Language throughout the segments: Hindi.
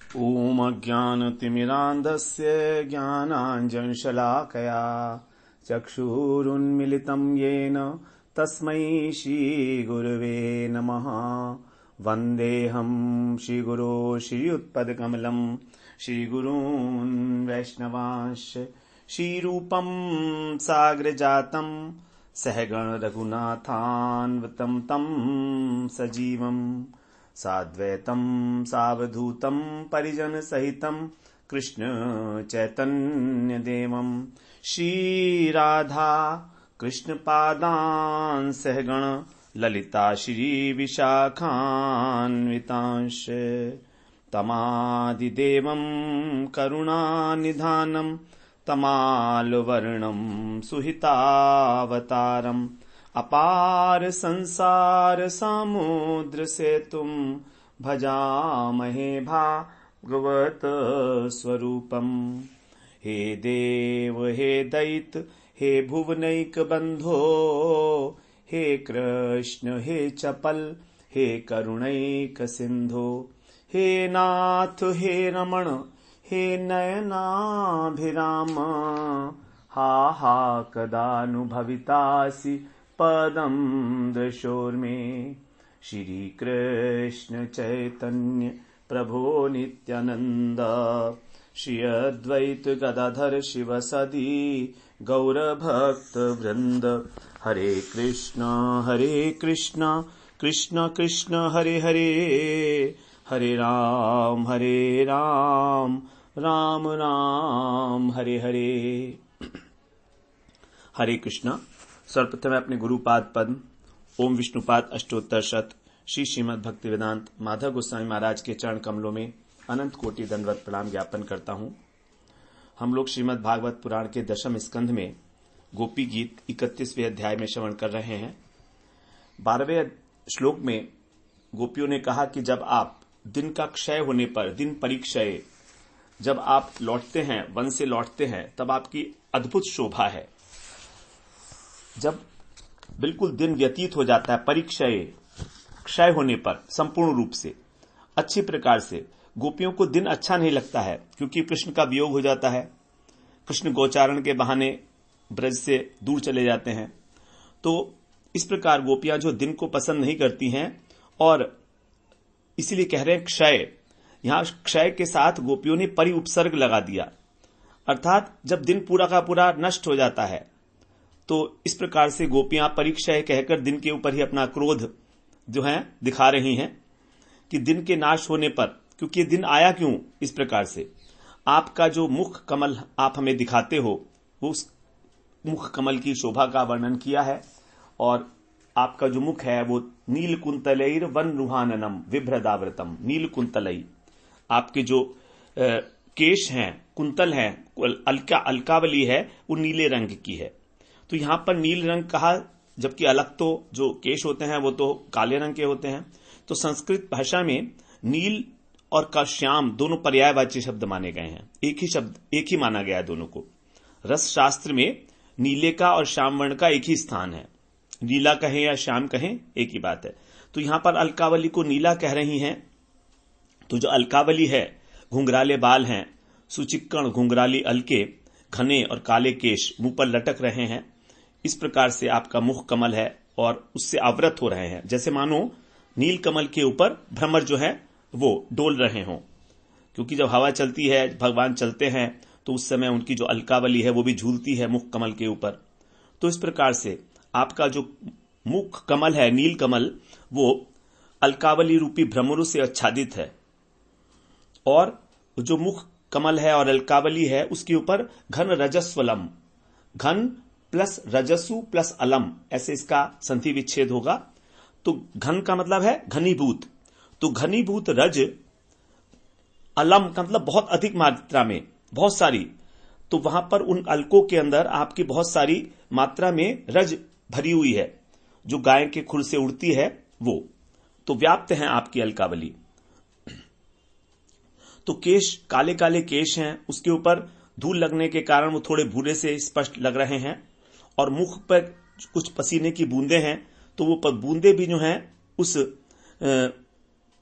ॐ अज्ञानतिमिरान्धस्य ज्ञानाञ्जनशलाकया चक्षुरुन्मिलितं येन तस्मै श्रीगुरवे नमः। वन्देऽहं श्रीगुरो श्रीयुत्पदकमलं श्रीगुरून् वैष्णवांश्च श्रीरूपं साग्रजातं सहगण रघुनाथान्वितं तं सजीवम् साद्वैतं सावधूतं परिजन सहितं कृष्ण चैतन्य देवं श्री राधा कृष्ण पादान् सहगण ललिता श्री विशाखान्वितांश तमादिदेवं करुणानिधानं तमालवर्णं सुहितावतारम् अपार संसार समुद्र सेतुं भजामहे भागवत स्वरूपम्। हे देव हे दैत हे भुवनैक बंधो हे कृष्ण हे चपल हे करुणैक सिंधो हे नाथ हे रमण हे नयनाभिराम हा हा कदानुभवितासि पदं दृशोर्मे। श्री कृष्ण चैतन्य प्रभो नित्यानंद श्री अद्वैत गदाधर शिवसदि गौरभक्त वृंद। हरे कृष्ण कृष्ण कृष्ण हरे हरे हरे राम राम राम हरे हरे। हरे कृष्ण। सर्वप्रथम अपने गुरुपाद पद्म ओम विष्णुपाद अष्टोत्तर शत श्री श्रीमद् भक्ति वेदांत माधव गोस्वामी महाराज के चरण कमलों में अनंत कोटि दंडवत प्रणाम ज्ञापन करता हूं। हम लोग श्रीमद् भागवत पुराण के दशम स्कंध में गोपी गीत 31वें अध्याय में श्रवण कर रहे हैं। 12वें श्लोक में गोपियों ने कहा कि जब आप दिन का क्षय होने पर, दिन परिक्षय, जब आप लौटते हैं, वन से लौटते हैं, तब आपकी अद्भुत शोभा है। जब बिल्कुल दिन व्यतीत हो जाता है, परिक्षय, क्षय होने पर संपूर्ण रूप से, अच्छी प्रकार से, गोपियों को दिन अच्छा नहीं लगता है क्योंकि कृष्ण का वियोग हो जाता है। कृष्ण गोचारण के बहाने ब्रज से दूर चले जाते हैं। तो इस प्रकार गोपियां जो दिन को पसंद नहीं करती हैं और इसीलिए कह रहे हैं क्षय। यहां क्षय के साथ गोपियों ने परि उपसर्ग लगा दिया, अर्थात जब दिन पूरा का पूरा नष्ट हो जाता है तो इस प्रकार से गोपियां परिक्षय कहकर दिन के ऊपर ही अपना क्रोध जो है दिखा रही हैं कि दिन के नाश होने पर, क्योंकि दिन आया क्यों, इस प्रकार से आपका जो मुख कमल आप हमें दिखाते हो, वो उस मुख कमल की शोभा का वर्णन किया है। और आपका जो मुख है वो नील कुंतलैर वन रुहाननम विभ्रदावृतम। नील कुंतलई, आपके जो केश हैं, कुंतल हैं, अलकावली है, वो नीले रंग की है। तो यहां पर नील रंग कहा, जबकि अलग तो जो केश होते हैं वो तो काले रंग के होते हैं। तो संस्कृत भाषा में नील और का श्याम दोनों पर्यायवाची शब्द माने गए हैं। एक ही शब्द, एक ही माना गया है दोनों को। रस शास्त्र में नीले का और श्याम वर्ण का एक ही स्थान है। नीला कहें या श्याम कहें, एक ही बात है। तो यहां पर अलकावली को नीला कह रही हैं। तो जो अलकावली है, घुंघराले बाल हैं, सुचिक्कण घुंघराली अलके, घने और काले केश मुंह पर लटक रहे हैं। इस प्रकार से आपका मुख कमल है और उससे आवृत हो रहे हैं, जैसे मानो नील कमल के ऊपर भ्रमर जो है वो डोल रहे हों। क्योंकि जब हवा चलती है, भगवान चलते हैं, तो उस समय उनकी जो अलकावली है वो भी झूलती है मुख कमल के ऊपर। तो इस प्रकार से आपका जो मुख कमल है, नील कमल, वो अलकावली रूपी भ्रमरों से आच्छादित है। और जो मुख कमल है और अलकावली है, उसके ऊपर घन रजस्वलम, घन प्लस रजसु प्लस अलम, ऐसे इसका संधि विच्छेद होगा। तो घन का मतलब है घनीभूत, तो घनीभूत रज, अलम का मतलब बहुत अधिक मात्रा में, बहुत सारी। तो वहां पर उन अलकों के अंदर आपकी बहुत सारी मात्रा में रज भरी हुई है, जो गाय के खुर से उड़ती है वो। तो व्याप्त है आपकी अलकावली। तो केश, काले काले केश हैं, उसके ऊपर धूल लगने के कारण वो थोड़े भूरे से स्पष्ट लग रहे हैं। और मुख पर कुछ पसीने की बूंदें हैं, तो वो बूंदें भी जो हैं उस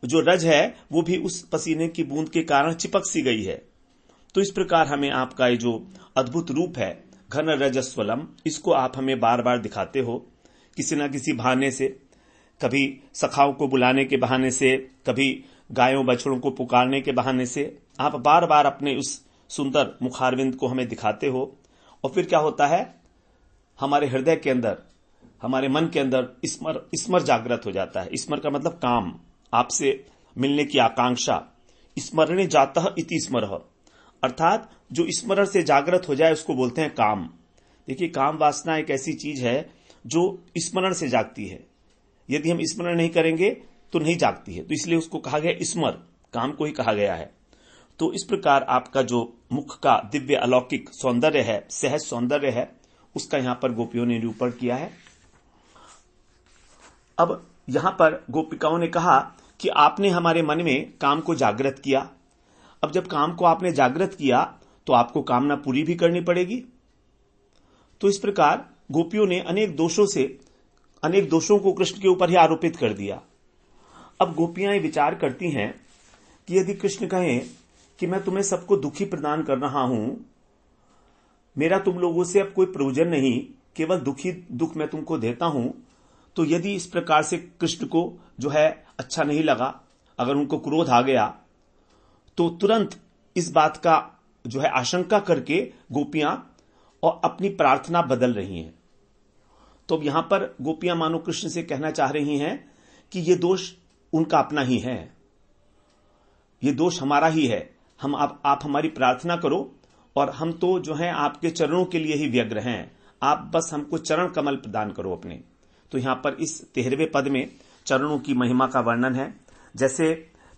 जो रज है वो भी उस पसीने की बूंद के कारण चिपक सी गई है। तो इस प्रकार हमें आपका ये जो अद्भुत रूप है घन रजस्वलम, इसको आप हमें बार बार दिखाते हो किसी न किसी बहाने से, कभी सखाओं को बुलाने के बहाने से, कभी गायों बछड़ों को पुकारने के बहाने से, आप बार बार अपने उस सुंदर मुखारविंद को हमें दिखाते हो। और फिर क्या होता है, हमारे हृदय के अंदर, हमारे मन के अंदर स्मर जागृत हो जाता है। स्मर का मतलब काम, आपसे मिलने की आकांक्षा। स्मरणे जातः इति स्मरः, अर्थात जो स्मरण से जागृत हो जाए उसको बोलते हैं काम। देखिए, काम वासना एक ऐसी चीज है जो स्मरण से जागती है। यदि हम स्मरण नहीं करेंगे तो नहीं जागती है, तो इसलिए उसको कहा गया स्मर, काम को ही कहा गया है। तो इस प्रकार आपका जो मुख का दिव्य अलौकिक सौंदर्य है, सहज सौंदर्य है, उसका यहां पर गोपियों ने निरूपण किया है। अब यहां पर गोपिकाओं ने कहा कि आपने हमारे मन में काम को जागृत किया। अब जब काम को आपने जागृत किया तो आपको कामना पूरी भी करनी पड़ेगी। तो इस प्रकार गोपियों ने अनेक दोषों को कृष्ण के ऊपर ही आरोपित कर दिया। अब गोपियां विचार करती हैं कि यदि कृष्ण कहें कि मैं तुम्हें सबको दुखी प्रदान कर रहा हूं, मेरा तुम लोगों से अब कोई प्रयोजन नहीं, केवल दुख मैं तुमको देता हूं, तो यदि इस प्रकार से कृष्ण को जो है अच्छा नहीं लगा, अगर उनको क्रोध आ गया, तो तुरंत इस बात का जो है आशंका करके गोपियां और अपनी प्रार्थना बदल रही हैं। तो अब यहां पर गोपियां मानो कृष्ण से कहना चाह रही हैं कि ये दोष उनका अपना ही है, ये दोष हमारा ही है। आप हमारी प्रार्थना करो और हम तो जो है आपके चरणों के लिए ही व्यग्र हैं, आप बस हमको चरण कमल प्रदान करो अपने। तो यहां पर इस 13वें पद में चरणों की महिमा का वर्णन है। जैसे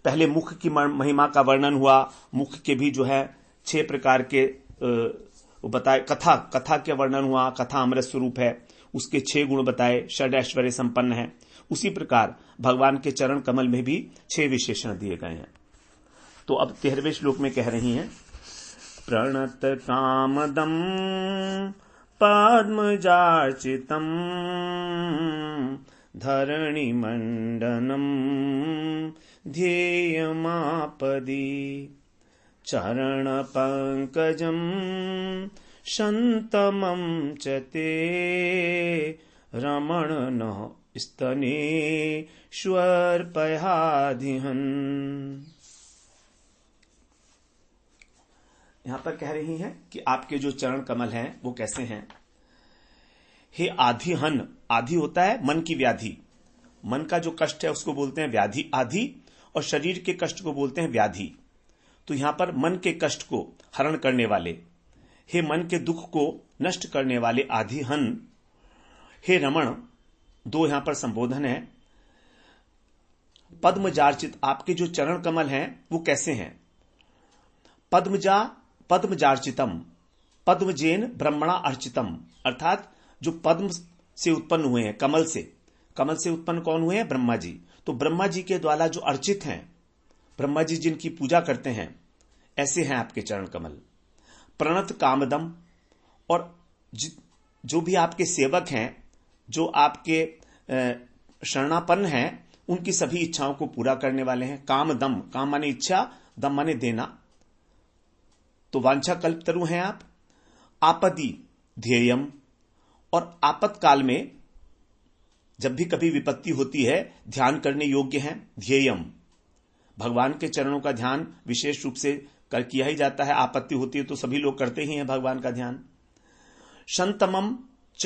पहले मुख की महिमा का वर्णन हुआ, मुख के भी जो है 6 प्रकार के बताए, कथा के वर्णन हुआ, कथा अमृत स्वरूप है, उसके 6 गुण बताए, षड ऐश्वर्य संपन्न है। उसी प्रकार भगवान के चरण कमल में भी 6 विशेषण दिए गए हैं। तो अब 13वें श्लोक में कह रही हैं, प्रणत कामदम पद्मजार्चितम धरणि मंडनम ध्येयमापदी चरण पंकजम शंतमं च ते रमण न स्तनेश्वर्पयाधिहन्। यहां पर कह रही हैं कि आपके जो चरण कमल हैं वो कैसे हैं। हे आधिहन, आधि होता है मन की व्याधि, मन का जो कष्ट है उसको बोलते हैं व्याधि, आधि, और शरीर के कष्ट को बोलते हैं व्याधि। तो यहां पर मन के कष्ट को हरण करने वाले, हे मन के दुख को नष्ट करने वाले आधिहन, हे रमण, 2 यहां पर संबोधन है। पद्मजार्चित, आपके जो चरण कमल हैं वो कैसे हैं। पद्मजार्चितम, पद्मजेन ब्रह्मणा अर्चितम, अर्थात जो पद्म से उत्पन्न हुए हैं, कमल से उत्पन्न कौन हुए हैं, ब्रह्मा जी। तो ब्रह्मा जी के द्वारा जो अर्चित हैं, ब्रह्मा जी जिनकी पूजा करते हैं, ऐसे हैं आपके चरण कमल। प्रणत कामदम, और जो भी आपके सेवक हैं, जो आपके शरणापन्न हैं, उनकी सभी इच्छाओं को पूरा करने वाले हैं। कामदम, काम माने इच्छा, दम माने देना, तो वांछा कल्पतरु हैं आप। आपदी ध्येयम, और आपत्काल में जब भी कभी विपत्ति होती है ध्यान करने योग्य हैं। ध्येयम, भगवान के चरणों का ध्यान विशेष रूप से किया ही जाता है। आपत्ति होती है तो सभी लोग करते ही हैं भगवान का ध्यान। शंतमम च,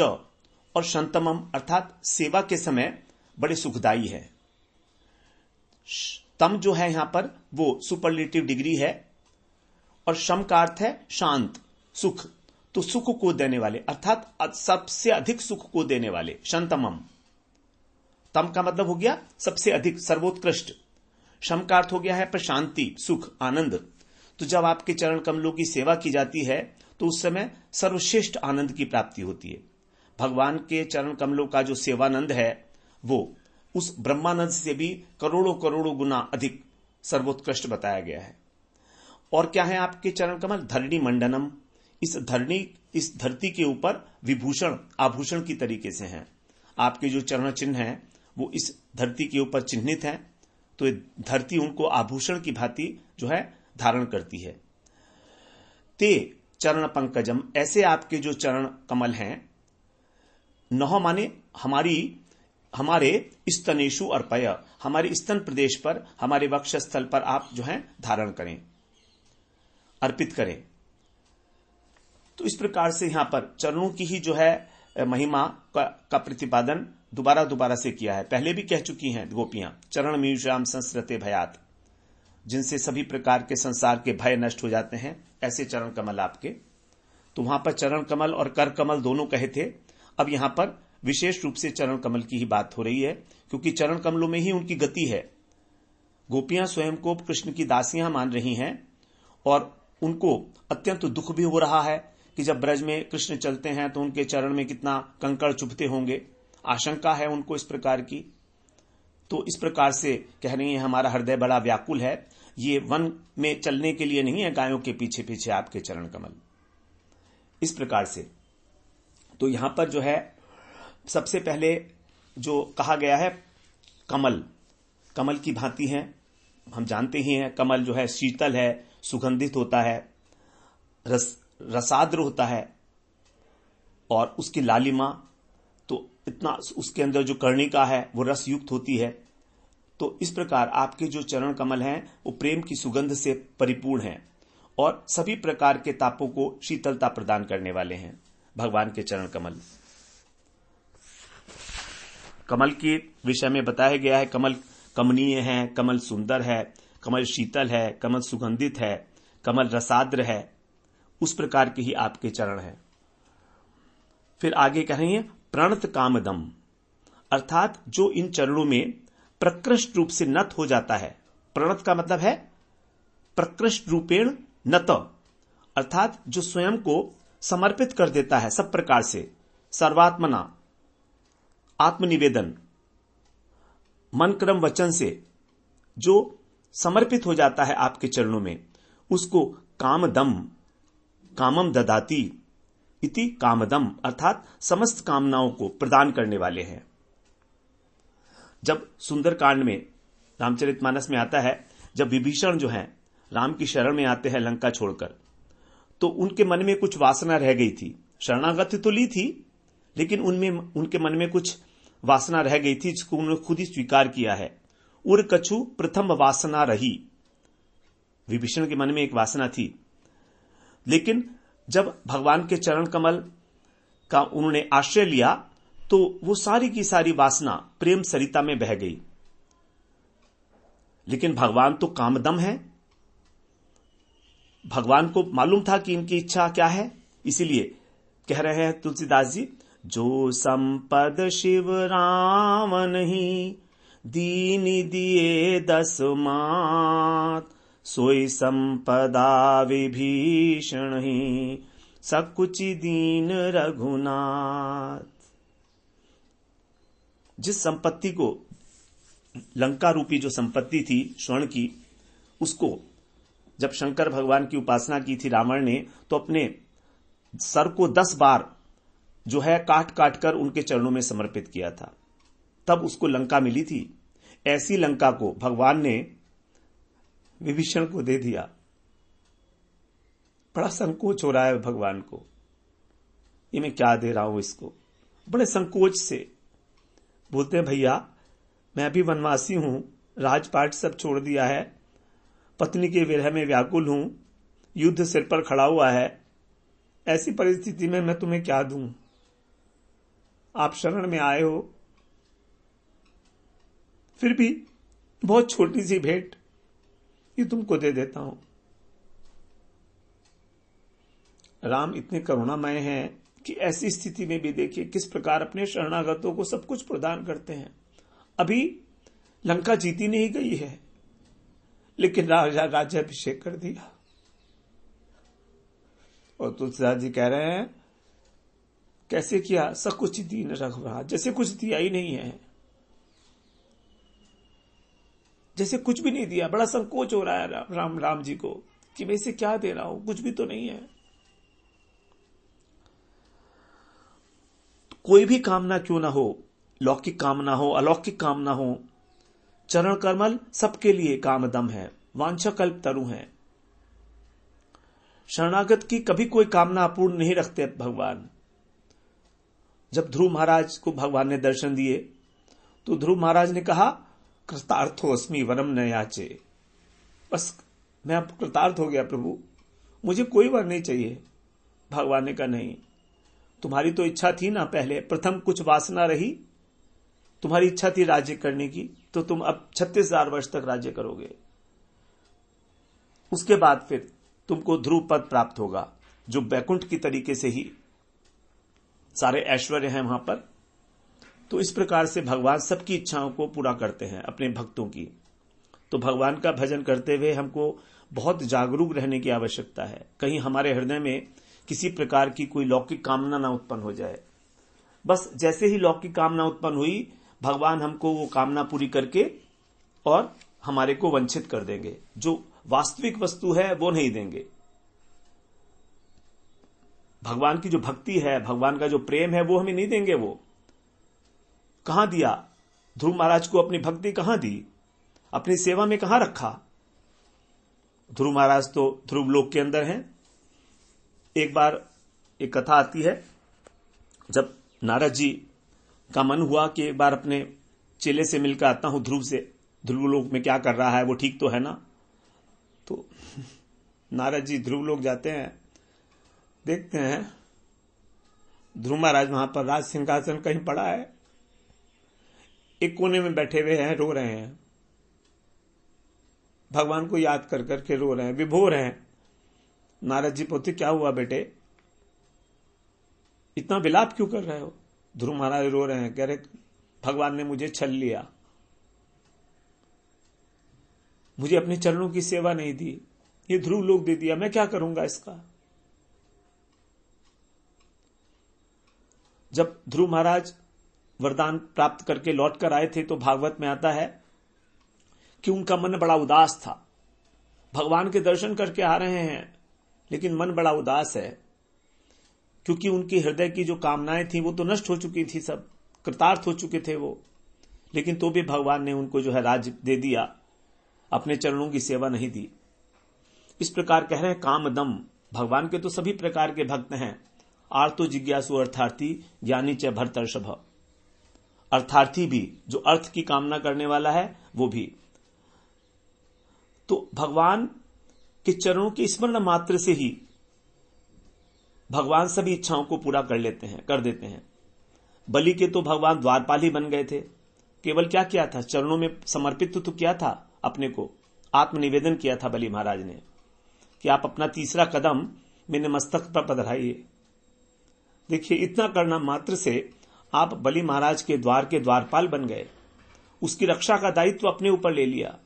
और शंतमम अर्थात सेवा के समय बड़े सुखदायी है। तम जो है यहां पर वो सुपरलेटिव डिग्री है, और शम का अर्थ है शांत, सुख, तो सुख को देने वाले, अर्थात सबसे अधिक सुख को देने वाले, शंतमम। तम का मतलब हो गया सबसे अधिक, सर्वोत्कृष्ट। शम का अर्थ हो गया है पर शांति, सुख, आनंद। तो जब आपके चरण कमलों की सेवा की जाती है तो उस समय सर्वश्रेष्ठ आनंद की प्राप्ति होती है। भगवान के चरण कमलों का जो सेवानंद है वो उस ब्रह्मानंद से भी करोड़ों करोड़ों गुना अधिक सर्वोत्कृष्ट बताया गया है। और क्या है आपके चरण कमल, धरणी मंडनम, इस धरती के ऊपर विभूषण, आभूषण की तरीके से हैं। आपके जो चरण चिन्ह हैं वो इस धरती के ऊपर चिन्हित हैं, तो धरती उनको आभूषण की भांति जो है धारण करती है। ते चरण पंकजम, ऐसे आपके जो चरण कमल हैं, नौ माने हमारे स्तनेशु अर्पय, हमारे स्तन प्रदेश पर, हमारे वक्षस्थल पर आप जो है धारण करें, अर्पित करें। तो इस प्रकार से यहां पर चरणों की ही जो है महिमा का प्रतिपादन दोबारा से किया है। पहले भी कह चुकी हैं गोपियां, चरण मीशाम संस्कृते भयात, जिनसे सभी प्रकार के संसार के भय नष्ट हो जाते हैं, ऐसे चरण कमल आपके। तो वहां पर चरण कमल और कर कमल दोनों कहे थे। अब यहां पर विशेष रूप से चरण कमल की ही बात हो रही है, क्योंकि चरण कमलों में ही उनकी गति है। गोपियां स्वयं को कृष्ण की दासियां मान रही हैं और उनको अत्यंत दुख भी हो रहा है कि जब ब्रज में कृष्ण चलते हैं तो उनके चरण में कितना कंकड़ चुभते होंगे, आशंका है उनको इस प्रकार की। तो इस प्रकार से कह रही है हमारा हृदय बड़ा व्याकुल है, ये वन में चलने के लिए नहीं है गायों के पीछे पीछे आपके चरण कमल, इस प्रकार से। तो यहां पर जो है सबसे पहले जो कहा गया है कमल की भांति है, हम जानते ही हैं कमल जो है शीतल है, सुगंधित होता है, रसाद्र होता है और उसकी लालिमा तो इतना, उसके अंदर जो कर्णिका है वो रस युक्त होती है। तो इस प्रकार आपके जो चरण कमल हैं वो प्रेम की सुगंध से परिपूर्ण हैं और सभी प्रकार के तापों को शीतलता प्रदान करने वाले हैं भगवान के चरण कमल। कमल के विषय में बताया गया है, कमल कमनीय है, कमल सुंदर है, कमल शीतल है, कमल सुगंधित है, कमल रसाद्र है, उस प्रकार के ही आपके चरण हैं। फिर आगे कह रही हैं प्रणत कामदम, अर्थात जो इन चरणों में प्रकृष्ट रूप से नत हो जाता है। प्रणत का मतलब है प्रकृष्ट रूपेण नत, अर्थात जो स्वयं को समर्पित कर देता है सब प्रकार से, सर्वात्मना, आत्मनिवेदन, मन क्रम वचन से जो समर्पित हो जाता है आपके चरणों में, उसको कामम ददाती इति कामदम, अर्थात समस्त कामनाओं को प्रदान करने वाले हैं। जब सुंदरकांड में रामचरितमानस में आता है, जब विभीषण जो है राम की शरण में आते हैं लंका छोड़कर, तो उनके मन में कुछ वासना रह गई थी। शरणागति तो ली थी, लेकिन उनके मन में कुछ वासना रह गई थी जिसको उन्होंने खुद ही स्वीकार किया है। उर कछु प्रथम वासना रही, विभीषण के मन में एक वासना थी, लेकिन जब भगवान के चरण कमल का उन्होंने आश्रय लिया तो वो सारी की सारी वासना प्रेम सरिता में बह गई। लेकिन भगवान तो कामदम है, भगवान को मालूम था कि इनकी इच्छा क्या है, इसीलिए कह रहे हैं तुलसीदास जी, जो संपद शिव राम नहीं दीन दिए 10 मात, सोई संपदा विभीषण ही सकुचि दीन रघुनाथ। जिस संपत्ति को, लंका रूपी जो संपत्ति थी स्वर्ण की, उसको जब शंकर भगवान की उपासना की थी रावण ने, तो अपने सर को 10 बार जो है काट काट कर उनके चरणों में समर्पित किया था, तब उसको लंका मिली थी। ऐसी लंका को भगवान ने विभीषण को दे दिया। बड़ा संकोच हो रहा है भगवान को, ये मैं क्या दे रहा हूं इसको, बड़े संकोच से बोलते हैं भैया मैं भी वनवासी हूं, राजपाट सब छोड़ दिया है, पत्नी के विरह में व्याकुल हूं, युद्ध सिर पर खड़ा हुआ है, ऐसी परिस्थिति में मैं तुम्हें क्या दूं, आप शरण में आए हो, फिर भी बहुत छोटी सी भेंट ये तुमको दे देता हूं। राम इतने करुणामय हैं कि ऐसी स्थिति में भी देखिए किस प्रकार अपने शरणागतों को सब कुछ प्रदान करते हैं। अभी लंका जीती नहीं गई है, लेकिन राजा राज्याभिषेक कर दिया। और तुलसीदास जी कह रहे हैं कैसे किया, सकुच दीन रघुनाथ, जैसे कुछ दिया ही नहीं है, जैसे कुछ भी नहीं दिया। बड़ा संकोच हो रहा है राम जी को कि मैं इसे क्या दे रहा हूं, कुछ भी तो नहीं है। कोई भी कामना क्यों ना हो, लौकिक कामना हो, अलौकिक कामना हो, चरण कमल सबके लिए कामदम है, वांछा कल्प तरु है। शरणागत की कभी कोई कामना अपूर्ण नहीं रखते भगवान। जब ध्रुव महाराज को भगवान ने दर्शन दिए तो ध्रुव महाराज ने कहा, कृतार्थोस्मि वरम न याचे। बस मैं अब कृतार्थ हो गया प्रभु, मुझे कोई वर नहीं चाहिए। भगवान ने कहा, नहीं, तुम्हारी तो इच्छा थी ना, पहले प्रथम कुछ वासना रही, तुम्हारी इच्छा थी राज्य करने की, तो तुम अब 36,000 वर्ष तक राज्य करोगे। उसके बाद फिर तुमको ध्रुव पद प्राप्त होगा, जो बैकुंठ की तरीके से ही सारे ऐश्वर्य हैं वहां पर। तो इस प्रकार से भगवान सबकी इच्छाओं को पूरा करते हैं, अपने भक्तों की। तो भगवान का भजन करते हुए हमको बहुत जागरूक रहने की आवश्यकता है, कहीं हमारे हृदय में किसी प्रकार की कोई लौकिक कामना ना उत्पन्न हो जाए। बस जैसे ही लौकिक कामना उत्पन्न हुई, भगवान हमको वो कामना पूरी करके और हमारे को वंचित कर देंगे, जो वास्तविक वस्तु है वो नहीं देंगे। भगवान की जो भक्ति है, भगवान का जो प्रेम है, वो हमें नहीं देंगे। वो कहां दिया? ध्रुव महाराज को अपनी भक्ति कहां दी? अपनी सेवा में कहां रखा? ध्रुव महाराज तो ध्रुव लोक के अंदर हैं। एक बार एक कथा आती है, जब नारद जी का मन हुआ कि एक बार अपने चेले से मिलकर आता हूं ध्रुव से, ध्रुव लोक में क्या कर रहा है, वो ठीक तो है ना। तो नारद जी ध्रुव लोक जाते हैं, देखते हैं ध्रुव महाराज वहां पर राज सिंहासन कहीं पड़ा है, एक कोने में बैठे हुए हैं, रो रहे हैं, भगवान को याद कर करके रो रहे हैं, विभोर हैं। नारद जी पूछते, क्या हुआ बेटे, इतना विलाप क्यों कर रहे हो? ध्रुव महाराज रो रहे हैं, कह रहे भगवान ने मुझे छल लिया, मुझे अपने चरणों की सेवा नहीं दी, ये ध्रुव लोक दे दिया, मैं क्या करूंगा इसका। जब ध्रुव महाराज वरदान प्राप्त करके लौट कर आए थे तो भागवत में आता है कि उनका मन बड़ा उदास था। भगवान के दर्शन करके आ रहे हैं लेकिन मन बड़ा उदास है, क्योंकि उनके हृदय की जो कामनाएं थी वो तो नष्ट हो चुकी थी, सब कृतार्थ हो चुके थे वो। लेकिन तो भी भगवान ने उनको जो है राज्य दे दिया, अपने चरणों की सेवा नहीं दी। इस प्रकार कह रहे हैं कामदम। भगवान के तो सभी प्रकार के भक्त हैं, आर्तो जिज्ञासु अर्थार्थी ज्ञानी च भरतर्षभ। अर्थार्थी भी, जो अर्थ की कामना करने वाला है वो भी। तो भगवान के चरणों के स्मरण मात्र से ही भगवान सभी इच्छाओं को पूरा कर देते हैं। बलि के तो भगवान द्वारपाल ही बन गए थे। केवल क्या किया था? चरणों में समर्पित तो किया था, अपने को आत्मनिवेदन किया था बलि महाराज ने कि आप अपना तीसरा कदम मेरे मस्तक पर पधराइए। देखिए, इतना करना मात्र से आप बलि महाराज के द्वारपाल बन गए। उसकी रक्षा का दायित्व अपने ऊपर ले लिया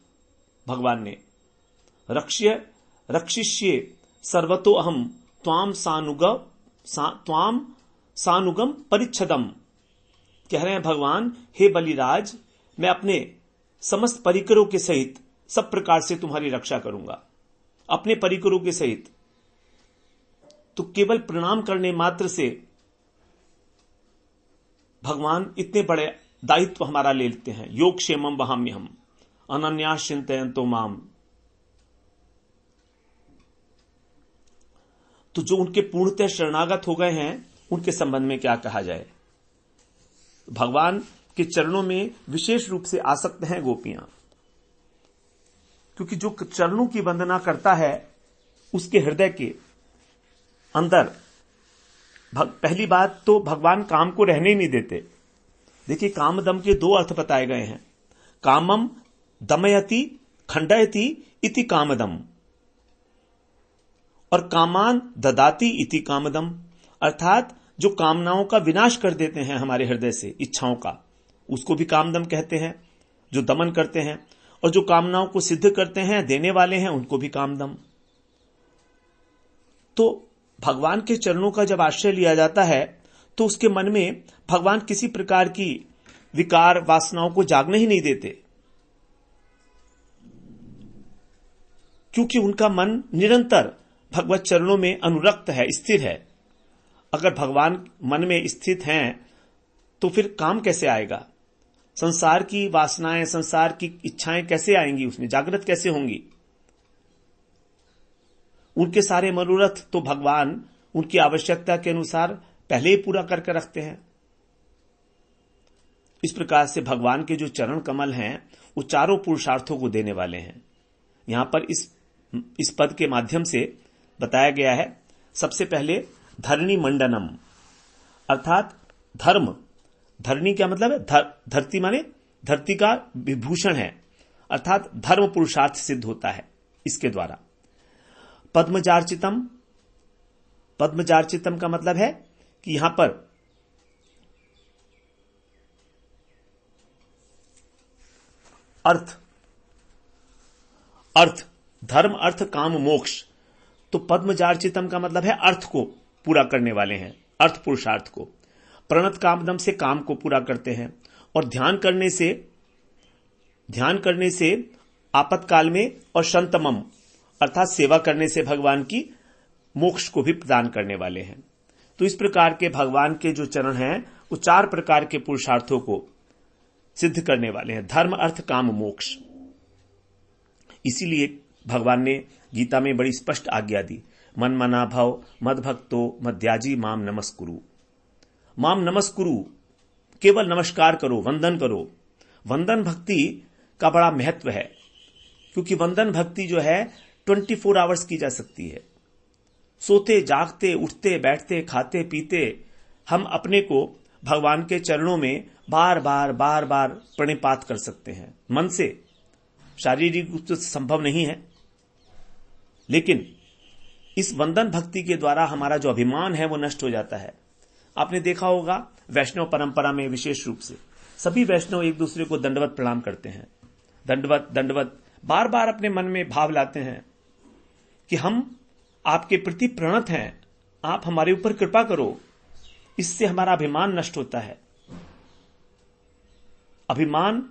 भगवान ने। रक्षिष्ये सर्वतो अहम त्वाम सानुगम परिच्छदम। कह रहे हैं भगवान, हे बलिराज, मैं अपने समस्त परिकरों के सहित सब प्रकार से तुम्हारी रक्षा करूंगा, अपने परिकरों के सहित। तो केवल प्रणाम करने मात्र से भगवान इतने बड़े दायित्व हमारा ले लेते हैं। योग क्षेमम वहाम्यहम अनन्यास चिंतयन्तो माम। तो जो उनके पूर्णतः शरणागत हो गए हैं, उनके संबंध में क्या कहा जाए। भगवान के चरणों में विशेष रूप से आसक्त हैं गोपियां, क्योंकि जो चरणों की वंदना करता है उसके हृदय के अंदर पहली बात तो भगवान काम को रहने ही नहीं देते। देखिए, कामदम के दो अर्थ बताए गए हैं। कामम दमयति खंडयति इति कामदम, और कामान ददाति इति कामदम, अर्थात जो कामनाओं का विनाश कर देते हैं हमारे हृदय से, इच्छाओं का, उसको भी कामदम कहते हैं, जो दमन करते हैं। और जो कामनाओं को सिद्ध करते हैं, देने वाले हैं, उनको भी कामदम। तो भगवान के चरणों का जब आश्रय लिया जाता है तो उसके मन में भगवान किसी प्रकार की विकार वासनाओं को जागने ही नहीं देते, क्योंकि उनका मन निरंतर भगवत चरणों में अनुरक्त है, स्थिर है। अगर भगवान मन में स्थित हैं तो फिर काम कैसे आएगा? संसार की वासनाएं, संसार की इच्छाएं कैसे आएंगी, उसमें जागृत कैसे होंगी। उनके सारे मनोरथ तो भगवान उनकी आवश्यकता के अनुसार पहले ही पूरा करके रखते हैं। इस प्रकार से भगवान के जो चरण कमल हैं वो चारों पुरुषार्थों को देने वाले हैं। यहां पर इस पद के माध्यम से बताया गया है, सबसे पहले धरणी मंडनम, अर्थात धर्म, धरणी क्या मतलब है, धरती माने धरती का विभूषण है, अर्थात धर्म पुरुषार्थ सिद्ध होता है इसके द्वारा। पद्मजार्चितम, पद्मजार्चितम का मतलब है कि यहां पर अर्थ धर्म, अर्थ, काम, मोक्ष। तो पद्मजार्चितम का मतलब है अर्थ को पूरा करने वाले हैं, अर्थ पुरुषार्थ को। प्रणत कामदम से काम को पूरा करते हैं, और ध्यान करने से आपातकाल में, और शंतमम अर्थात सेवा करने से भगवान की मोक्ष को भी प्रदान करने वाले हैं। तो इस प्रकार के भगवान के जो चरण हैं वो 4 प्रकार के पुरुषार्थों को सिद्ध करने वाले हैं, धर्म, अर्थ, काम, मोक्ष। इसीलिए भगवान ने गीता में बड़ी स्पष्ट आज्ञा दी, मन मना भव मद भक्तो मद्याजी माम नमस्कुरु। माम नमस्कुरु, केवल नमस्कार करो, वंदन करो। वंदन भक्ति का बड़ा महत्व है, क्योंकि वंदन भक्ति जो है 24 आवर्स की जा सकती है। सोते जागते, उठते बैठते, खाते पीते हम अपने को भगवान के चरणों में बार बार प्रणिपात कर सकते हैं मन से। शारीरिक रूप से संभव नहीं है, लेकिन इस वंदन भक्ति के द्वारा हमारा जो अभिमान है वो नष्ट हो जाता है। आपने देखा होगा वैष्णव परंपरा में विशेष रूप से सभी वैष्णव एक दूसरे को दंडवत प्रणाम करते हैं, दंडवत दंडवत, बार बार अपने मन में भाव लाते हैं कि हम आपके प्रति प्रणत हैं, आप हमारे ऊपर कृपा करो। इससे हमारा अभिमान नष्ट होता है। अभिमान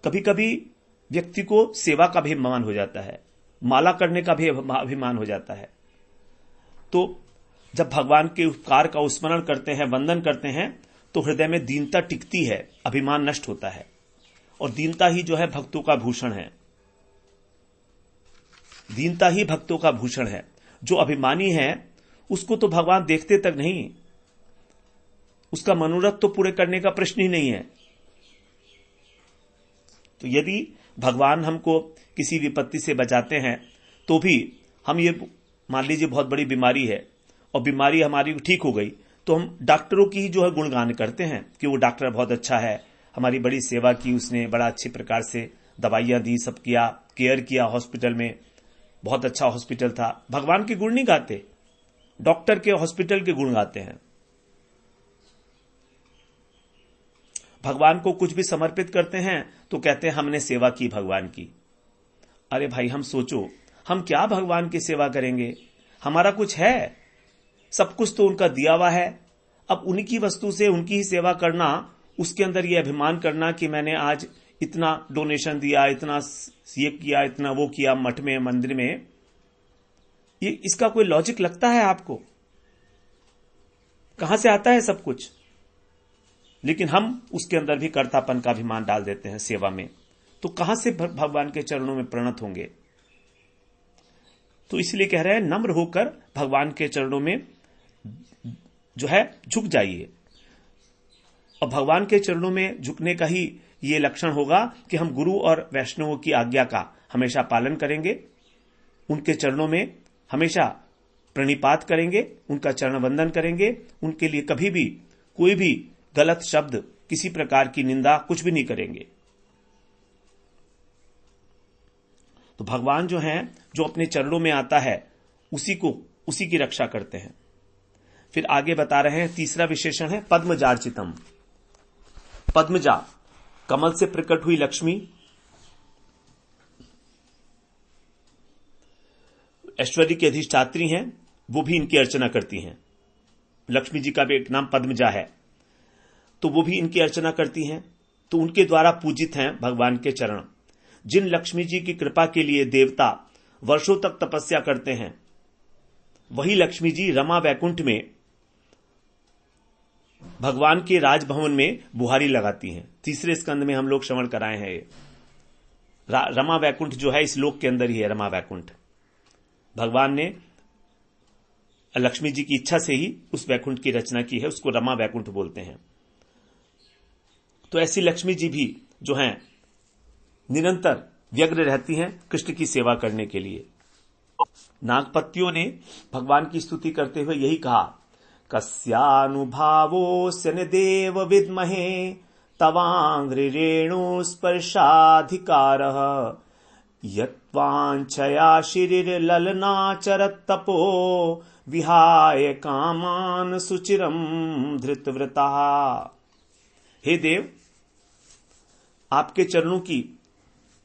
कभी कभी व्यक्ति को सेवा का भी अभिमान हो जाता है, माला करने का भी अभिमान हो जाता है। तो जब भगवान के उपकार का स्मरण करते हैं, वंदन करते हैं, तो हृदय में दीनता टिकती है, अभिमान नष्ट होता है। और दीनता ही जो है भक्तों का भूषण है, दीनता ही भक्तों का भूषण है। जो अभिमानी है उसको तो भगवान देखते तक नहीं, उसका मनोरथ तो पूरे करने का प्रश्न ही नहीं है। तो यदि भगवान हमको किसी विपत्ति से बचाते हैं तो भी हम ये मान लीजिए बहुत बड़ी बीमारी है और बीमारी हमारी ठीक हो गई, तो हम डॉक्टरों की ही जो है गुणगान करते हैं कि वो डॉक्टर बहुत अच्छा है, हमारी बड़ी सेवा की, उसने बड़ा अच्छे प्रकार से दवाइयां दी, सब किया, केयर किया, हॉस्पिटल में बहुत अच्छा हॉस्पिटल था। भगवान के गुण नहीं गाते, डॉक्टर के, हॉस्पिटल के गुण गाते हैं। भगवान को कुछ भी समर्पित करते हैं तो कहते हैं हमने सेवा की भगवान की। अरे भाई, हम सोचो, हम क्या भगवान की सेवा करेंगे? हमारा कुछ है? सब कुछ तो उनका दिया हुआ है। अब उनकी वस्तु से उनकी ही सेवा करना, उसके अंदर ये अभिमान करना कि मैंने आज इतना डोनेशन दिया, इतना ये किया, इतना वो किया, मठ में, मंदिर में, ये इसका कोई लॉजिक लगता है आपको? कहां से आता है सब कुछ? लेकिन हम उसके अंदर भी कर्तापन का अभिमान डाल देते हैं सेवा में, तो कहां से भगवान के चरणों में प्रणत होंगे? तो इसलिए कह रहे हैं नम्र होकर भगवान के चरणों में जो है झुक जाइए। और भगवान के चरणों में झुकने का ही ये लक्षण होगा कि हम गुरु और वैष्णवों की आज्ञा का हमेशा पालन करेंगे, उनके चरणों में हमेशा प्रणिपात करेंगे, उनका चरण वंदन करेंगे, उनके लिए कभी भी कोई भी गलत शब्द, किसी प्रकार की निंदा, कुछ भी नहीं करेंगे। तो भगवान जो हैं, जो अपने चरणों में आता है उसी की रक्षा करते हैं। फिर आगे बता रहे हैं, तीसरा विशेषण है पद्मजार्चितम। पद्मजा, कमल से प्रकट हुई लक्ष्मी, ऐश्वर्य की अधिष्ठात्री हैं, वो भी इनकी अर्चना करती हैं। लक्ष्मी जी का भी एक नाम पद्मजा है, तो वो भी इनकी अर्चना करती हैं। तो उनके द्वारा पूजित हैं भगवान के चरण। जिन लक्ष्मी जी की कृपा के लिए देवता वर्षों तक तपस्या करते हैं, वही लक्ष्मी जी रमा वैकुंठ में भगवान के राजभवन में बुहारी लगाती हैं। तीसरे स्कंद में हम लोग श्रवण कराए हैं। ये रमा वैकुंठ जो है इस लोक के अंदर ही है। रमा वैकुंठ भगवान ने लक्ष्मी जी की इच्छा से ही उस वैकुंठ की रचना की है, उसको रमा वैकुंठ बोलते हैं। तो ऐसी लक्ष्मी जी भी जो हैं निरंतर व्यग्र रहती हैं कृष्ण की सेवा करने के लिए। नागपत्तियों ने भगवान की स्तुति करते हुए यही कहा, कस्यानुभावोऽस्य न देव विद्महे तवांघ्रि रेणु स्पर्शाधिकारः यत्वांछया शिरिर्ललनाचरत्तपो विहाय कामान सुचिरम धृतव्रता। हे देव, आपके चरणों की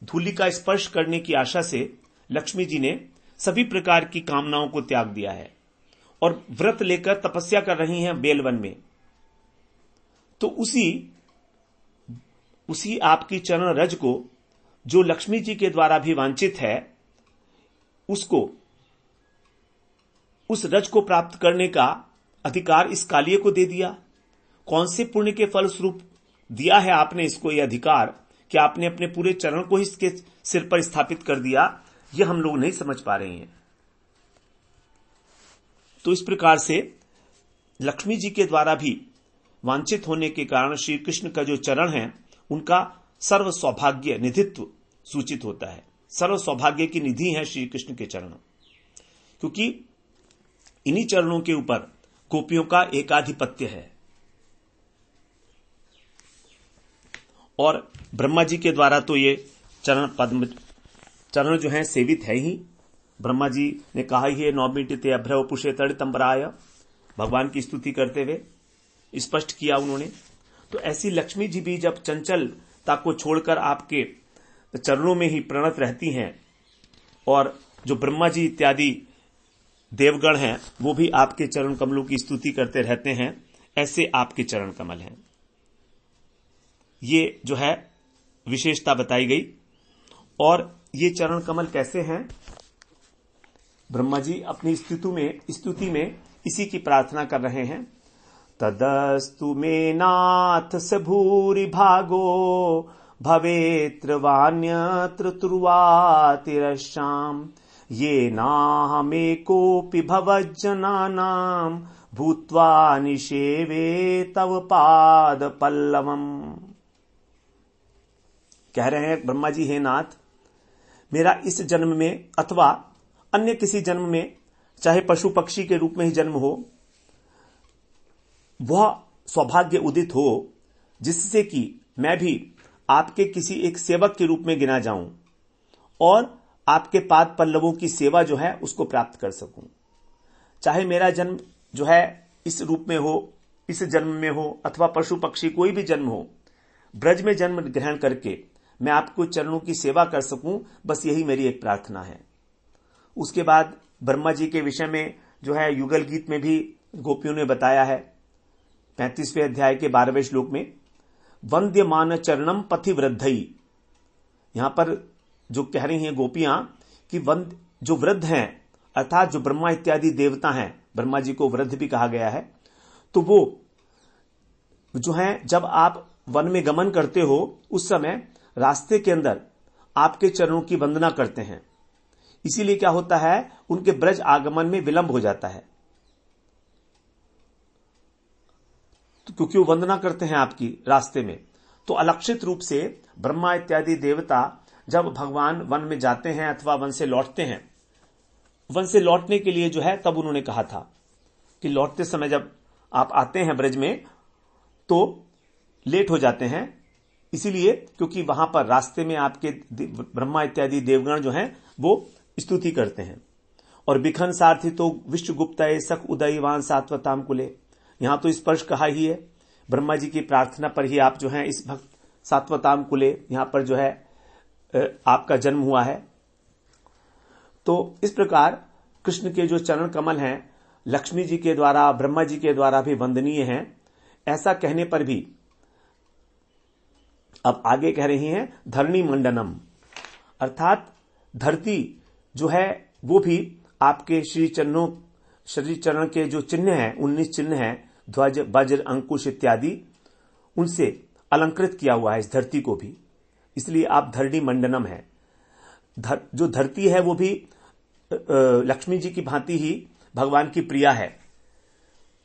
धूलि का स्पर्श करने की आशा से लक्ष्मी जी ने सभी प्रकार की कामनाओं को त्याग दिया है और व्रत लेकर तपस्या कर रही हैं बेलवन में। तो उसी आपकी चरण रज को जो लक्ष्मी जी के द्वारा भी वांछित है, उसको उस रज को प्राप्त करने का अधिकार इस कालिये को दे दिया। कौन से पुण्य के फल स्वरूप दिया है आपने इसको यह अधिकार कि आपने अपने पूरे चरण को इसके सिर पर स्थापित कर दिया, यह हम लोग नहीं समझ पा रहे हैं। तो इस प्रकार से लक्ष्मी जी के द्वारा भी वांछित होने के कारण श्री कृष्ण का जो चरण है उनका सर्व सौभाग्य निधित्व सूचित होता है। सर्व सौभाग्य की निधि है श्री कृष्ण के चरण, क्योंकि इन्हीं चरणों के ऊपर गोपियों का एकाधिपत्य है। और ब्रह्मा जी के द्वारा तो ये चरण जो है सेवित है ही। ब्रह्मा जी ने कहा ही है, नौमीटिते अभ्रव पुषे तड़ितंबराय, भगवान की स्तुति करते हुए स्पष्ट किया उन्होंने। तो ऐसी लक्ष्मी जी भी जब चंचलता को छोड़कर आपके चरणों में ही प्रणत रहती हैं और जो ब्रह्मा जी इत्यादि देवगण हैं वो भी आपके चरण कमलों की स्तुति करते रहते हैं, ऐसे आपके चरण कमल हैं। ये जो है विशेषता बताई गई। और ये चरण कमल कैसे हैं? ब्रह्मा जी अपनी स्तुति में इसी की प्रार्थना कर रहे हैं। तदस्तु मे नाथ स भूरि भागो भवेत्र वान्यत्र तुर्वातिरश्याम ये नाहमेकोऽपि भवज्जनानां भूत्वा निषेवे तव पाद पल्लवम। कह रहे हैं ब्रह्मा जी, हे नाथ, मेरा इस जन्म में अथवा अन्य किसी जन्म में, चाहे पशु पक्षी के रूप में ही जन्म हो, वह सौभाग्य उदित हो जिससे कि मैं भी आपके किसी एक सेवक के रूप में गिना जाऊं और आपके पाद पल्लवों की सेवा जो है उसको प्राप्त कर सकूं। चाहे मेरा जन्म जो है इस रूप में हो, इस जन्म में हो, अथवा पशु पक्षी कोई भी जन्म हो, ब्रज में जन्म ग्रहण करके मैं आपको चरणों की सेवा कर सकूं, बस यही मेरी एक प्रार्थना है। उसके बाद ब्रह्मा जी के विषय में जो है युगल गीत में भी गोपियों ने बताया है, 35वें अध्याय के 12वें श्लोक में, वंद्यमान चरणम पथिवृद्धई। यहां पर जो कह रही हैं गोपियां कि जो वृद्ध हैं अर्थात जो ब्रह्मा इत्यादि देवता हैं, ब्रह्मा जी को वृद्ध भी कहा गया है, तो वो जो हैं जब आप वन में गमन करते हो उस समय रास्ते के अंदर आपके चरणों की वंदना करते हैं। इसीलिए क्या होता है, उनके ब्रज आगमन में विलंब हो जाता है, तो क्योंकि वो वंदना करते हैं आपकी रास्ते में। तो अलक्षित रूप से ब्रह्मा इत्यादि देवता जब भगवान वन में जाते हैं अथवा वन से लौटते हैं, वन से लौटने के लिए जो है तब उन्होंने कहा था कि लौटते समय जब आप आते हैं ब्रज में तो लेट हो जाते हैं, इसीलिए क्योंकि वहां पर रास्ते में आपके ब्रह्मा इत्यादि देवगण जो हैं वो स्तुति करते हैं। और बिखन सारथी तो विश्वगुप्त सख उदयवान सात्वताम कुले, यहां तो स्पर्श कहा ही है, ब्रह्मा जी की प्रार्थना पर ही आप जो है इस भक्त सात्वताम कुले यहां पर जो है आपका जन्म हुआ है। तो इस प्रकार कृष्ण के जो चरण कमल हैं लक्ष्मी जी के द्वारा, ब्रह्मा जी के द्वारा भी वंदनीय हैं। ऐसा कहने पर भी अब आगे कह रही हैं धरणी मंडनम, अर्थात धरती जो है वो भी आपके श्री चरण के जो चिन्ह हैं, 19 चिन्ह हैं, ध्वज वज्र अंकुश इत्यादि उनसे अलंकृत किया हुआ है इस धरती को भी, इसलिए आप धरणी मंडनम है। जो धरती है वो भी लक्ष्मी जी की भांति ही भगवान की प्रिया है।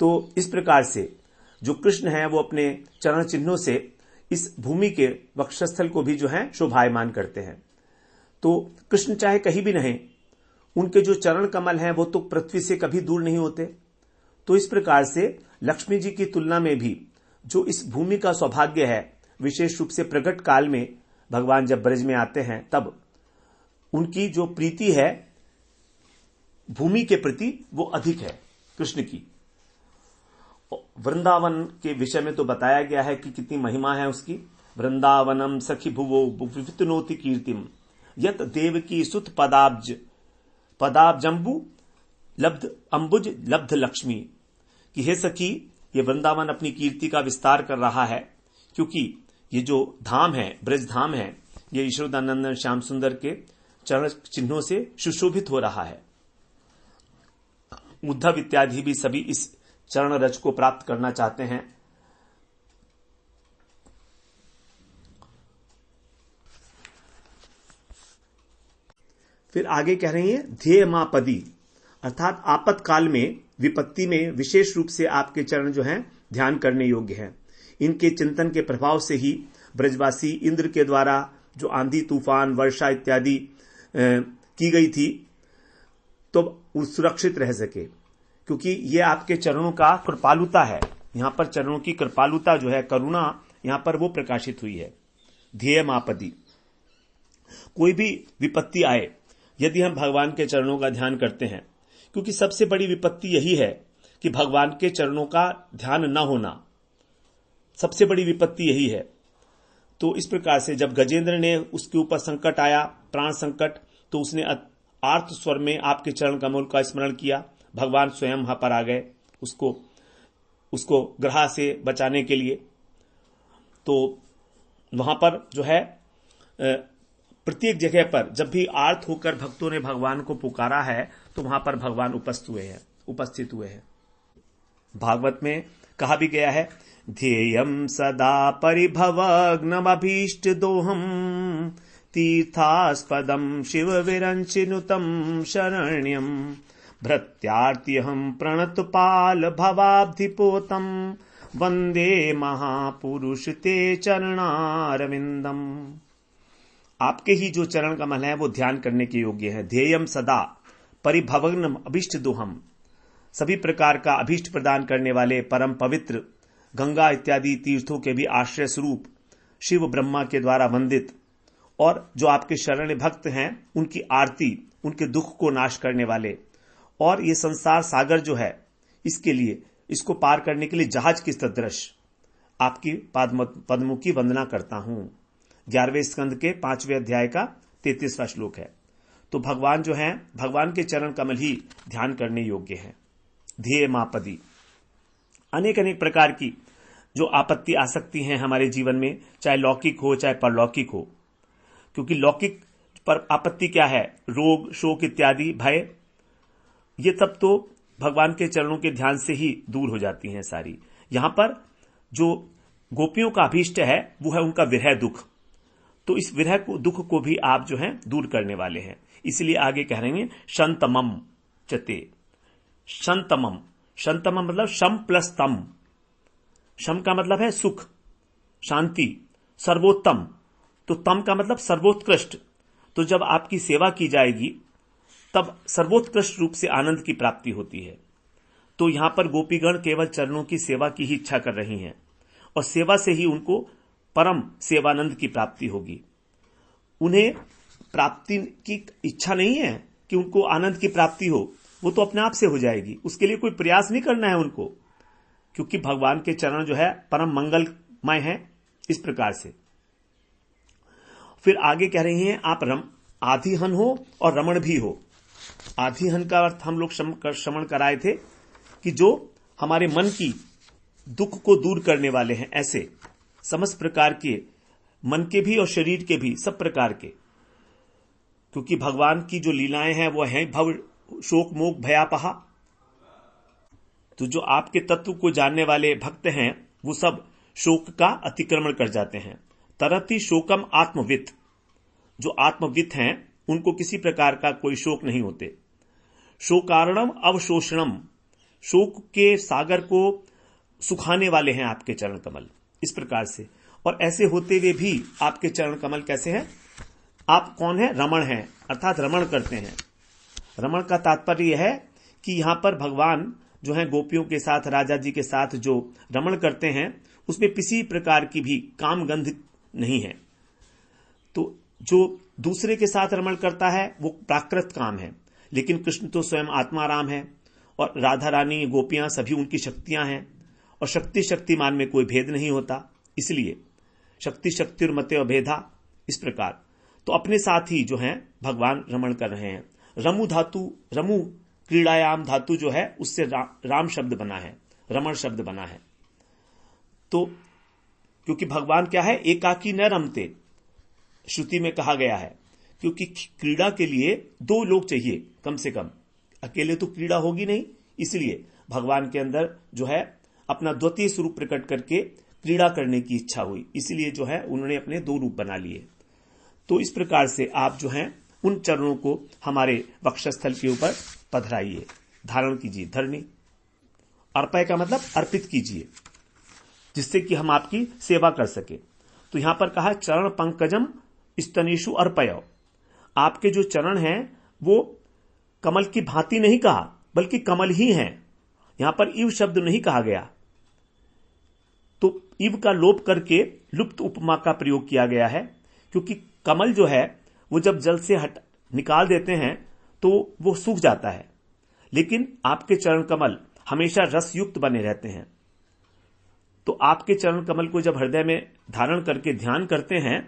तो इस प्रकार से जो कृष्ण है वो अपने चरण चिन्हों से इस भूमि के वक्षस्थल को भी जो है शोभायमान करते हैं। तो कृष्ण चाहे कहीं भी रहें, उनके जो चरण कमल हैं वो तो पृथ्वी से कभी दूर नहीं होते। तो इस प्रकार से लक्ष्मी जी की तुलना में भी जो इस भूमि का सौभाग्य है, विशेष रूप से प्रगट काल में भगवान जब ब्रज में आते हैं तब उनकी जो प्रीति है भूमि के प्रति वो अधिक है कृष्ण की। वृंदावन के विषय में तो बताया गया है कि कितनी महिमा है उसकी। वृंदावनम सखी भुवो वितनोति कीर्तिम यत देवकी सुत पदाब्जंबु लब्ध अंबुज लब्ध लक्ष्मी, कि हे सखी ये वृंदावन अपनी कीर्ति का विस्तार कर रहा है, क्योंकि ये जो धाम है, ब्रज धाम है, ये यशोदानंदन श्याम सुंदर के चरण चिन्हों से सुशोभित हो रहा है। उद्धव इत्यादि भी सभी इस चरण रज को प्राप्त करना चाहते हैं। फिर आगे कह रही हैं ध्येय मां पदी, अर्थात आपातकाल में, विपत्ति में विशेष रूप से आपके चरण जो हैं ध्यान करने योग्य हैं। इनके चिंतन के प्रभाव से ही ब्रजवासी इंद्र के द्वारा जो आंधी तूफान वर्षा इत्यादि की गई थी तो वो सुरक्षित रह सके, क्योंकि ये आपके चरणों का कृपालुता है। यहां पर चरणों की कृपालुता जो है, करुणा, यहां पर वो प्रकाशित हुई है। ध्येय मापदी, कोई भी विपत्ति आए यदि हम भगवान के चरणों का ध्यान करते हैं, क्योंकि सबसे बड़ी विपत्ति यही है कि भगवान के चरणों का ध्यान न होना, सबसे बड़ी विपत्ति यही है। तो इस प्रकार से जब गजेंद्र ने उसके ऊपर संकट आया, प्राण संकट, तो उसने आर्त स्वर में आपके चरण कमल का स्मरण किया। भगवान स्वयं वहां पर आ गए उसको ग्रह से बचाने के लिए। तो वहां पर जो है प्रत्येक जगह पर जब भी आर्त होकर भक्तों ने भगवान को पुकारा है तो वहां पर भगवान उपस्थित हुए हैं। भागवत में कहा भी गया है, ध्येयम सदा परिभवग्नमभीष्ट दोहम तीर्थास्पदम शिव विरंचिनुतम शरण्यम भृत्यार्त्यहम प्रणतपाल भवाब्धिपोतम वंदे महापुरुष ते चरणारविंदम। आपके ही जो चरण कमल है वो ध्यान करने के योग्य है। ध्येयम सदा परिभवग्नम अभीष्ट दोहम, सभी प्रकार का अभीष्ट प्रदान करने वाले परम पवित्र गंगा इत्यादि तीर्थों के भी आश्रय स्वरूप शिव ब्रह्मा के द्वारा वंदित और जो आपके शरण भक्त हैं उनकी आरती, उनके दुख को नाश करने वाले, और ये संसार सागर जो है इसके लिए, इसको पार करने के लिए जहाज की सदृश आपकी पद्मों की वंदना करता हूं। 11वें स्कंद के 5वें अध्याय का 33वां श्लोक है। तो भगवान जो है, भगवान के चरण कमल ही ध्यान करने योग्य है। ध्येय मापदी, अनेक अनेक प्रकार की जो आपत्ति आ सकती हैं हमारे जीवन में, चाहे लौकिक हो चाहे परलौकिक हो, क्योंकि लौकिक पर आपत्ति क्या है, रोग शोक इत्यादि भय, ये सब तो भगवान के चरणों के ध्यान से ही दूर हो जाती हैं सारी। यहां पर जो गोपियों का अभीष्ट है वो है उनका विरह दुख, तो इस विरह को दुख को भी आप जो है दूर करने वाले हैं। इसलिए आगे कह रहे हैं शंतमम चते। शंतमम, शंतमम मतलब शम प्लस तम। शम का मतलब है सुख शांति, सर्वोत्तम, तो तम का मतलब सर्वोत्कृष्ट। तो जब आपकी सेवा की जाएगी तब सर्वोत्कृष्ट रूप से आनंद की प्राप्ति होती है। तो यहां पर गोपीगण केवल चरणों की सेवा की ही इच्छा कर रही हैं और सेवा से ही उनको परम सेवानंद की प्राप्ति होगी। उन्हें प्राप्ति की इच्छा नहीं है कि उनको आनंद की प्राप्ति हो, वो तो अपने आप से हो जाएगी, उसके लिए कोई प्रयास नहीं करना है उनको, क्योंकि भगवान के चरण जो है परम मंगलमय है। इस प्रकार से फिर आगे कह रही हैं आप आधिहन हो और रमण भी हो। आधिहन का अर्थ हम लोग श्रवण कराए थे कि जो हमारे मन की दुख को दूर करने वाले हैं, ऐसे समस्त प्रकार के मन के भी और शरीर के भी सब प्रकार के, क्योंकि भगवान की जो लीलाएं हैं वो हैं भव शोक मोह भयापहा। तो जो आपके तत्व को जानने वाले भक्त हैं वो सब शोक का अतिक्रमण कर जाते हैं। तरति शोकम आत्मवित, जो आत्मवित हैं उनको किसी प्रकार का कोई शोक नहीं होते। शोकारणम अवशोषणम, शोक के सागर को सुखाने वाले हैं आपके चरण कमल, इस प्रकार से। और ऐसे होते हुए भी आपके चरण कमल कैसे हैं? आप कौन है? रमण हैं, अर्थात रमण करते हैं। रमण का तात्पर्य यह है कि यहां पर भगवान जो है गोपियों के साथ, राजा जी के साथ जो रमण करते हैं उसमें किसी प्रकार की भी कामगंध नहीं है। तो जो दूसरे के साथ रमण करता है वो प्राकृत काम है, लेकिन कृष्ण तो स्वयं आत्माराम है और राधा रानी, गोपियां सभी उनकी शक्तियां हैं और शक्ति शक्तिमान में कोई भेद नहीं होता, इसलिए शक्ति शक्तिर्मते अभेदा, इस प्रकार। तो अपने साथ ही जो है भगवान रमण कर रहे हैं। रमु धातु, रमु क्रीड़ायाम धातु जो है उससे राम शब्द बना है, रमण शब्द बना है। तो क्योंकि भगवान क्या है? एकाकी न रमते, श्रुति में कहा गया है, क्योंकि क्रीड़ा के लिए दो लोग चाहिए कम से कम, अकेले तो क्रीड़ा होगी नहीं। इसलिए भगवान के अंदर जो है अपना द्वितीय स्वरूप प्रकट करके क्रीड़ा करने की इच्छा हुई, इसलिए जो है उन्होंने अपने दो रूप बना लिए। तो इस प्रकार से आप जो हैं उन चरणों को हमारे वक्षस्थल के ऊपर पधराइए, धारण कीजिए, धरनी। अर्पय का मतलब अर्पित कीजिए, जिससे कि हम आपकी सेवा कर सके। तो यहां पर कहा चरण पंकजम स्तनेषु अर्पय, आपके जो चरण हैं वो कमल की भांति नहीं कहा, बल्कि कमल ही हैं। यहां पर इव शब्द नहीं कहा गया, तो इव का लोप करके लुप्त उपमा का प्रयोग किया गया है, क्योंकि कमल जो है वो जब जल से निकाल देते हैं तो वो सूख जाता है, लेकिन आपके चरण कमल हमेशा रस युक्त बने रहते हैं। तो आपके चरण कमल को जब हृदय में धारण करके ध्यान करते हैं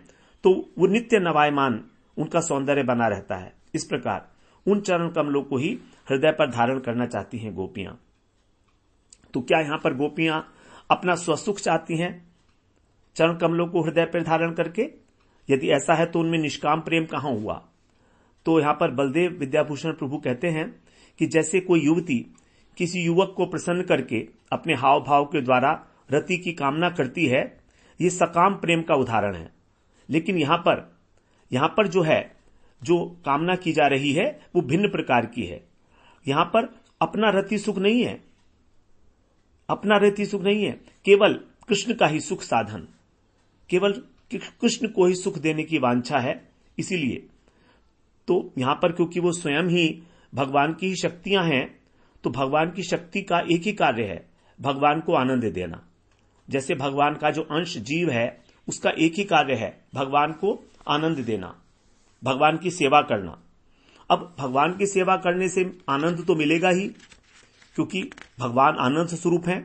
तो वो नित्य नवायमान, उनका सौंदर्य बना रहता है। इस प्रकार उन चरण कमलों को ही हृदय पर धारण करना चाहती हैं गोपियां। तो क्या यहां पर गोपियां अपना स्वसुख चाहती हैं चरण कमलों को हृदय पर धारण करके? यदि ऐसा है तो उनमें निष्काम प्रेम कहां हुआ? तो यहां पर बलदेव विद्याभूषण प्रभु कहते हैं कि जैसे कोई युवती किसी युवक को प्रसन्न करके अपने हाव भाव के द्वारा रति की कामना करती है, ये सकाम प्रेम का उदाहरण है। लेकिन यहां पर जो है, जो कामना की जा रही है वो भिन्न प्रकार की है। यहां पर अपना रति सुख नहीं है, अपना रति सुख नहीं है, केवल कृष्ण का ही सुख साधन, केवल कृष्ण को ही सुख देने की वांछा है। इसीलिए तो यहां पर क्योंकि वो स्वयं ही भगवान की ही शक्तियां हैं, तो भगवान की शक्ति का एक ही कार्य है, भगवान को आनंद देना। जैसे भगवान का जो अंश जीव है उसका एक ही कार्य है, भगवान को आनंद देना, भगवान की सेवा करना। अब भगवान की सेवा करने से आनंद तो मिलेगा ही, क्योंकि भगवान आनंद स्वरूप हैं।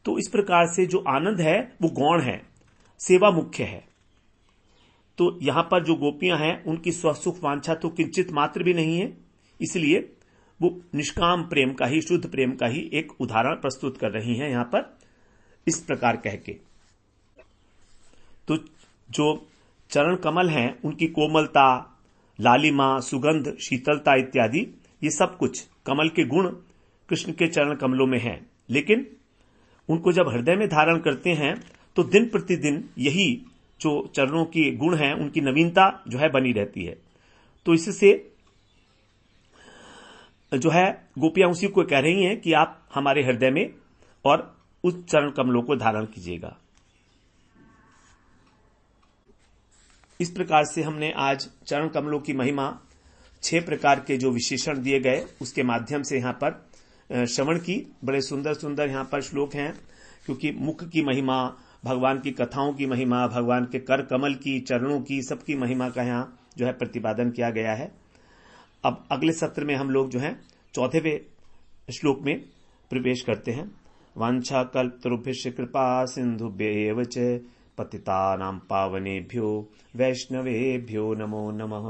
तो इस प्रकार से जो आनंद है वो गौण है, सेवा मुख्य है। तो यहां पर जो गोपियां हैं उनकी स्वसुख वांछा तो किंचित मात्र भी नहीं है, इसलिए वो निष्काम प्रेम का ही, शुद्ध प्रेम का ही एक उदाहरण प्रस्तुत कर रही हैं यहां पर, इस प्रकार कह के। तो जो चरण कमल हैं उनकी कोमलता, लालिमा, सुगंध, शीतलता इत्यादि, ये सब कुछ कमल के गुण कृष्ण के चरण कमलों में हैं। लेकिन उनको जब हृदय में धारण करते हैं तो दिन प्रतिदिन यही जो चरणों के गुण हैं उनकी नवीनता जो है बनी रहती है। तो इससे जो है गोपियां उसी को कह रही हैं कि आप हमारे हृदय में और उस चरण कमलों को धारण कीजिएगा। इस प्रकार से हमने आज चरण कमलों की महिमा 6 प्रकार के जो विशेषण दिए गए उसके माध्यम से यहां पर श्रवण की। बड़े सुंदर सुंदर यहां पर श्लोक हैं, क्योंकि मुख की महिमा, भगवान की कथाओं की महिमा, भगवान के कर कमल की, चरणों की, सबकी महिमा का यहां जो है प्रतिपादन किया गया है। अब अगले सत्र में हम लोग जो है 4वें श्लोक में प्रवेश करते हैं। वांछा कल्पतरुभ्यश्च कृपा सिंधुभ्येव च पतितानां पावनेभ्यो वैष्णवेभ्यो नमो नमः।